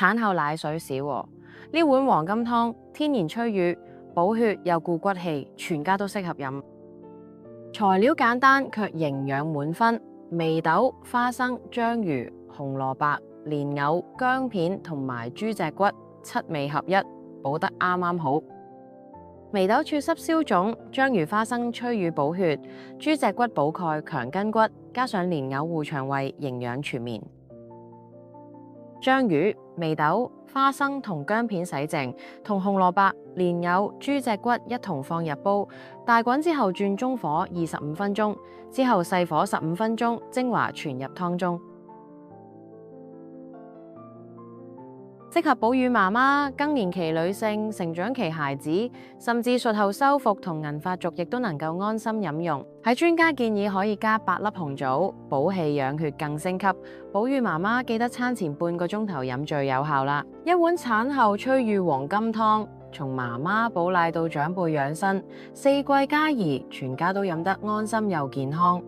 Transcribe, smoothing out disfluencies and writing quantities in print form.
產後奶水少喎，呢碗黃金湯天然催乳，補血又固骨氣，全家都適合飲。材料簡單卻營養滿分，眉豆、花生、章魚、紅蘿蔔、蓮藕、薑片同埋豬脊骨，七味合一，補得啱啱好。眉豆猝濕消腫，章魚花生催乳補血，豬脊骨補鈣強筋骨，加上蓮藕護腸胃，營養全面。章魚、眉豆、花生同薑片洗淨，同紅蘿蔔、蓮藕、豬脊骨一同放入煲，大滾之後轉中火25分鐘，之後細火15分鐘，精華傳入湯中。適合哺乳媽媽、更年期女性、成長期孩子，甚至術後修復同銀髮族亦都能夠安心飲用。喺專家建議可以加8粒紅棗，補氣養血更升級。哺乳媽媽記得餐前半個鐘頭飲最有效啦。一碗產後催乳黃金湯，從媽媽補奶到長輩養生，4季皆宜，全家都飲得安心又健康。